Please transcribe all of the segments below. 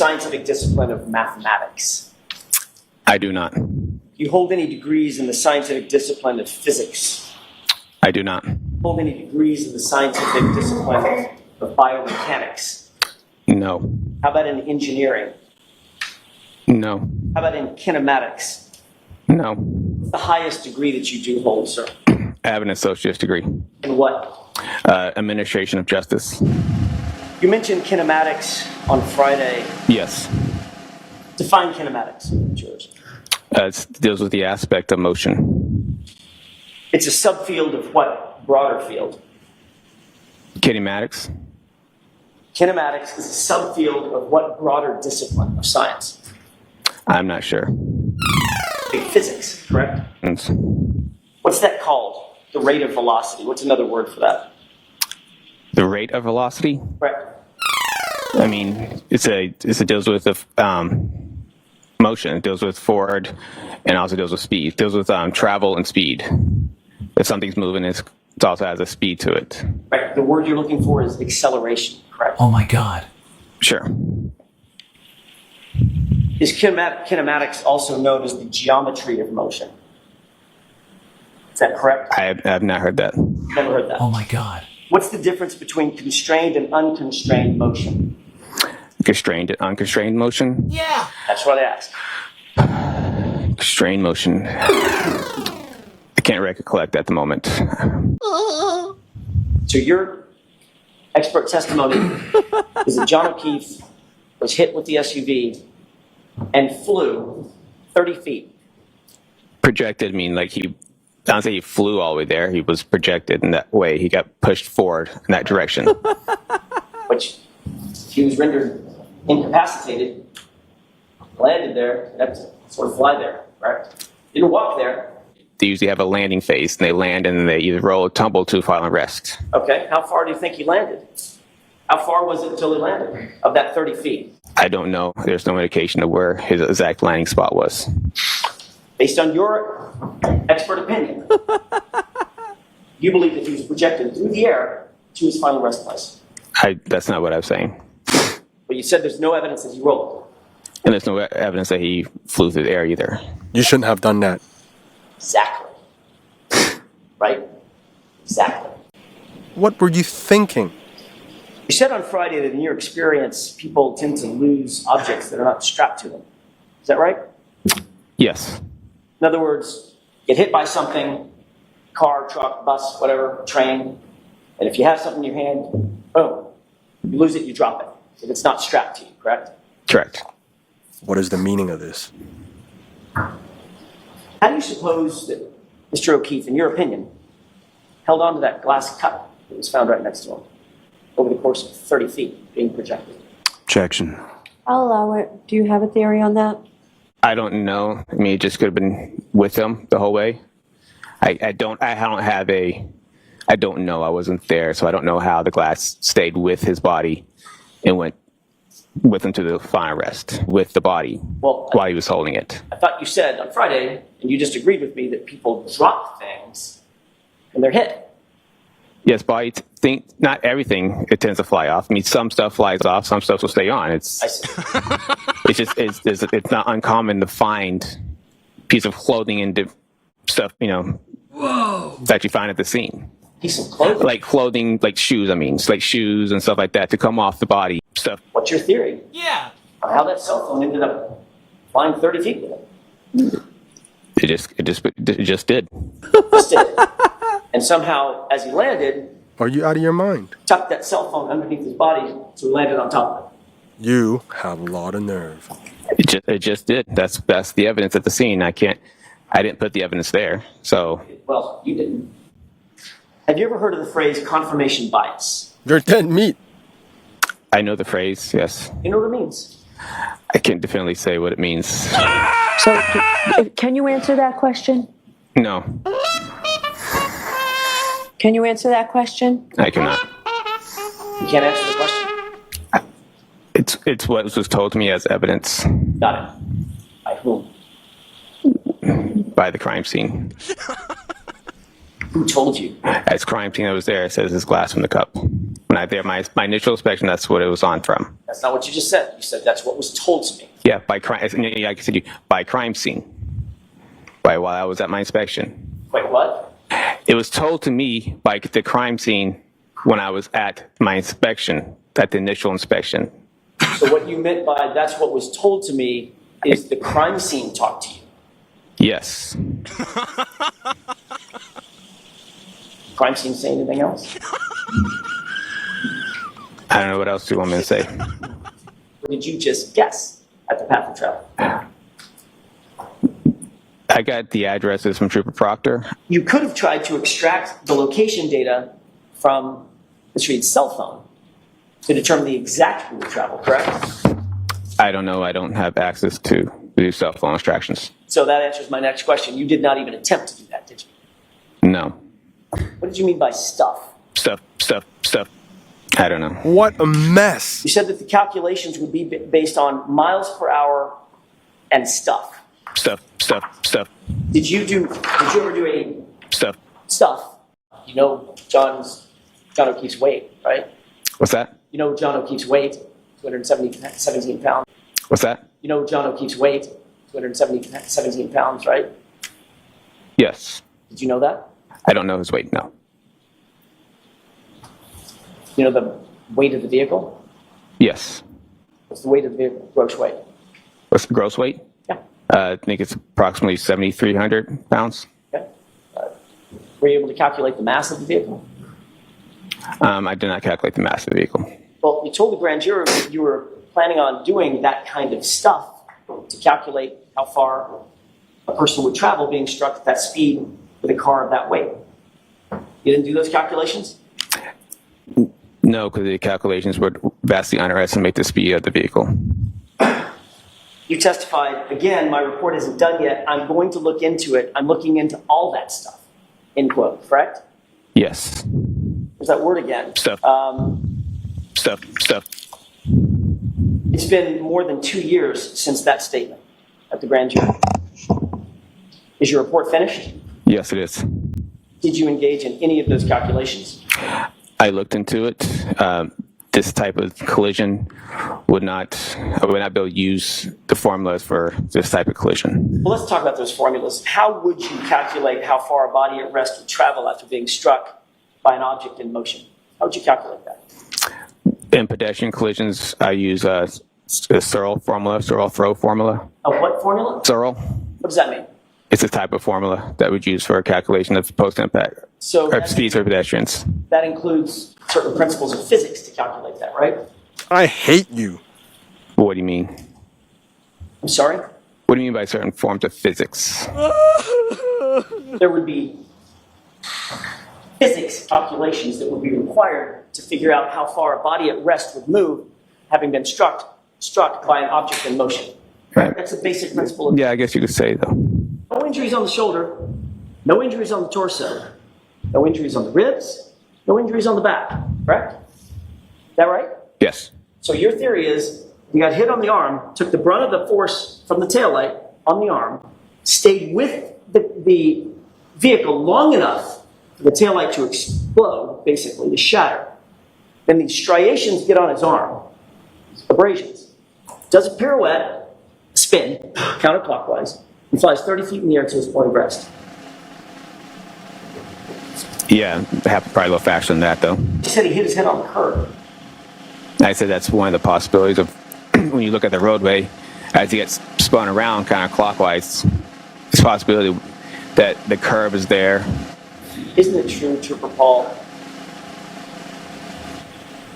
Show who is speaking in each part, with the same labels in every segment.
Speaker 1: scientific discipline of mathematics?
Speaker 2: I do not.
Speaker 1: Do you hold any degrees in the scientific discipline of physics?
Speaker 2: I do not.
Speaker 1: Hold any degrees in the scientific discipline of biomechanics?
Speaker 2: No.
Speaker 1: How about in engineering?
Speaker 2: No.
Speaker 1: How about in kinematics?
Speaker 2: No.
Speaker 1: What's the highest degree that you do hold, sir?
Speaker 2: I have an associate's degree.
Speaker 1: In what?
Speaker 2: Administration of justice.
Speaker 1: You mentioned kinematics on Friday.
Speaker 2: Yes.
Speaker 1: Define kinematics, George.
Speaker 2: It deals with the aspect of motion.
Speaker 1: It's a subfield of what broader field?
Speaker 2: Kinematics.
Speaker 1: Kinematics is a subfield of what broader discipline of science?
Speaker 2: I'm not sure.
Speaker 1: Physics, correct? What's that called? The rate of velocity. What's another word for that?
Speaker 2: The rate of velocity?
Speaker 1: Correct.
Speaker 2: I mean, it deals with the motion. It deals with forward, and also deals with speed. It deals with travel and speed. If something's moving, it also has a speed to it.
Speaker 1: Right. The word you're looking for is acceleration, correct?
Speaker 3: Oh my God.
Speaker 2: Sure.
Speaker 1: Is kinematics also known as the geometry of motion? Is that correct?
Speaker 2: I have not heard that.
Speaker 1: Never heard that.
Speaker 3: Oh my God.
Speaker 1: What's the difference between constrained and unconstrained motion?
Speaker 2: Constrained and unconstrained motion?
Speaker 3: Yeah.
Speaker 1: That's what I asked.
Speaker 2: Constrained motion. I can't recollect at the moment.
Speaker 1: So your expert testimony is that John O'Keefe was hit with the SUV and flew 30 feet.
Speaker 2: Projected, I mean, like I don't say he flew all the way there. He was projected in that way. He got pushed forward in that direction.
Speaker 1: Which he was rendered incapacitated, landed there, that's sort of fly there, right? Didn't walk there.
Speaker 2: They usually have a landing phase, and they land, and then they either roll or tumble to final rest.
Speaker 1: Okay, how far do you think he landed? How far was it until he landed of that 30 feet?
Speaker 2: I don't know. There's no indication of where his exact landing spot was.
Speaker 1: Based on your expert opinion, you believe that he was projected through the air to his final rest place.
Speaker 2: That's not what I was saying.
Speaker 1: But you said there's no evidence that he rolled.
Speaker 2: And there's no evidence that he flew through the air either.
Speaker 4: You shouldn't have done that.
Speaker 1: Exactly. Right? Exactly.
Speaker 4: What were you thinking?
Speaker 1: You said on Friday that in your experience, people tend to lose objects that are not strapped to them. Is that right?
Speaker 2: Yes.
Speaker 1: In other words, get hit by something, car, truck, bus, whatever, train, and if you have something in your hand, boom, you lose it, you drop it. If it's not strapped to you, correct?
Speaker 2: Correct.
Speaker 4: What is the meaning of this?
Speaker 1: How do you suppose that Mr. O'Keefe, in your opinion, held on to that glass cup that was found right next to him over the course of 30 feet being projected?
Speaker 4: Objection.
Speaker 5: I'll allow it. Do you have a theory on that?
Speaker 2: I don't know. I mean, it just could have been with him the whole way. I don't know. I wasn't there, so I don't know how the glass stayed with his body and went with him to the final rest with the body while he was holding it.
Speaker 1: I thought you said on Friday, and you just agreed with me, that people drop things when they're hit.
Speaker 2: Yes, body not everything it tends to fly off. I mean, some stuff flies off, some stuff will stay on.
Speaker 1: I see.
Speaker 2: It's not uncommon to find a piece of clothing and stuff, that you find at the scene.
Speaker 1: Piece of clothing?
Speaker 2: Like clothing, like shoes, like shoes and stuff like that to come off the body. Stuff.
Speaker 1: What's your theory?
Speaker 3: Yeah.
Speaker 1: On how that cell phone ended up flying 30 feet with it?
Speaker 2: It just did.
Speaker 1: Just did. And somehow, as he landed,
Speaker 4: Are you out of your mind?
Speaker 1: tucked that cell phone underneath his body so he landed on top of it.
Speaker 4: You have a lot of nerve.
Speaker 2: It just did. That's the evidence at the scene. I didn't put the evidence there. So.
Speaker 1: Well, you didn't. Have you ever heard of the phrase confirmation bias?
Speaker 4: You're dead meat.
Speaker 2: I know the phrase, yes.
Speaker 1: You know what it means?
Speaker 2: I can't definitely say what it means.
Speaker 5: So, can you answer that question?
Speaker 2: No,
Speaker 5: Can you answer that question?
Speaker 2: I cannot.
Speaker 1: You can't answer the question?
Speaker 2: It's what was told to me as evidence
Speaker 1: Got it. By whom?
Speaker 2: by the crime scene.
Speaker 1: Who told you?
Speaker 2: As crime scene, I was there. It says his glass from the cup. When I there, my initial inspection, that's what it was on from.
Speaker 1: That's not what you just said. You said that's what was told to me.
Speaker 2: Yeah, by crime. Like I said, by crime scene. While I was at my inspection.
Speaker 1: Wait, what?
Speaker 2: It was told to me by the crime scene when I was at my inspection, at the initial inspection.
Speaker 1: So what you meant by that's what was told to me is the crime scene talked to you.
Speaker 2: Yes.
Speaker 1: Crime scene say anything else?
Speaker 2: I don't know what else you want me to say.
Speaker 1: Or did you just guess at the path of travel?
Speaker 2: I got the addresses from Trooper Proctor.
Speaker 1: You could have tried to extract the location data from Mr. Reed's cell phone to determine the exact route of travel, correct?
Speaker 2: I don't know. I don't have access to do cell phone extractions.
Speaker 1: So that answers my next question. You did not even attempt to do that, did you?
Speaker 2: No.
Speaker 1: What did you mean by stuff?
Speaker 2: Stuff. I don't know.
Speaker 4: What a mess.
Speaker 1: You said that the calculations would be based on miles per hour and stuff.
Speaker 2: Stuff.
Speaker 1: Did you ever do a stuff? You know John O'Keefe's weight, right?
Speaker 2: What's that?
Speaker 1: You know John O'Keefe's weight, 217 pounds.
Speaker 2: What's that?
Speaker 1: You know John O'Keefe's weight, 217 pounds, right?
Speaker 2: Yes.
Speaker 1: Did you know that?
Speaker 2: I don't know his weight, no.
Speaker 1: You know the weight of the vehicle?
Speaker 2: Yes.
Speaker 1: What's the weight of the vehicle, gross weight?
Speaker 2: What's the gross weight?
Speaker 1: Yeah.
Speaker 2: I think it's approximately 7,300 pounds.
Speaker 1: Okay. Were you able to calculate the mass of the vehicle?
Speaker 2: I did not calculate the mass of the vehicle.
Speaker 1: Well, you told the grand jury that you were planning on doing that kind of stuff to calculate how far a person would travel being struck at that speed with a car of that weight. You didn't do those calculations?
Speaker 2: No, because the calculations would vastly underestimate the speed of the vehicle.
Speaker 1: You testified, again, my report isn't done yet. I'm going to look into it. I'm looking into all that stuff, end quote, correct?
Speaker 2: Yes.
Speaker 1: There's that word again.
Speaker 2: Stuff.
Speaker 1: It's been more than 2 years since that statement at the grand jury. Is your report finished?
Speaker 2: Yes, it is.
Speaker 1: Did you engage in any of those calculations?
Speaker 2: I looked into it. This type of collision I would not be able to use the formulas for this type of collision.
Speaker 1: Well, let's talk about those formulas. How would you calculate how far a body at rest would travel after being struck by an object in motion? How would you calculate that?
Speaker 2: In pedestrian collisions, I use a Searle throw formula.
Speaker 1: A what formula?
Speaker 2: Searle.
Speaker 1: What does that mean?
Speaker 2: It's a type of formula that would use for a calculation of post-impact
Speaker 1: So
Speaker 2: speeds for pedestrians.
Speaker 1: that includes certain principles of physics to calculate that, right?
Speaker 4: I hate you.
Speaker 2: What do you mean?
Speaker 1: I'm sorry?
Speaker 2: What do you mean by certain forms of physics?
Speaker 1: There would be physics calculations that would be required to figure out how far a body at rest would move having been struck by an object in motion.
Speaker 2: Right.
Speaker 1: That's a basic principle.
Speaker 2: Yeah, I guess you could say though.
Speaker 1: No injuries on the shoulder, no injuries on the torso, no injuries on the ribs, no injuries on the back, correct? Is that right?
Speaker 2: Yes.
Speaker 1: So your theory is you got hit on the arm, took the brunt of the force from the taillight on the arm, stayed with the vehicle long enough for the taillight to explode, basically, to shatter. Then these striations get on his arm, abrasions. Does a pirouette, spin, counterclockwise, and flies 30 feet in the air to his point of rest.
Speaker 2: Yeah, it happened probably a little faster than that though.
Speaker 1: He said he hit his head on the curb.
Speaker 2: I said that's one of the possibilities of when you look at the roadway as he gets spun around counterclockwise. It's a possibility that the curve is there.
Speaker 1: Isn't it true, Trooper Paul?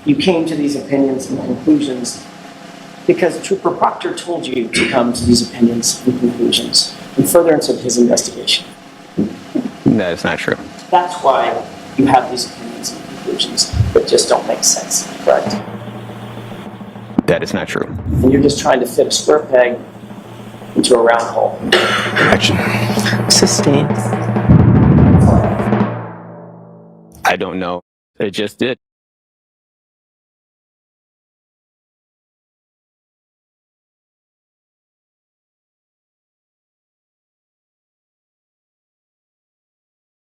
Speaker 1: You came to these opinions and conclusions because Trooper Proctor told you to come to these opinions and conclusions in furtherance of his investigation.
Speaker 2: That is not true.
Speaker 1: That's why you have these opinions and conclusions that just don't make sense, correct?
Speaker 2: That is not true.
Speaker 1: And you're just trying to fit a square peg into a round hole.
Speaker 4: Action.
Speaker 5: Sustained.
Speaker 2: I don't know. It just did.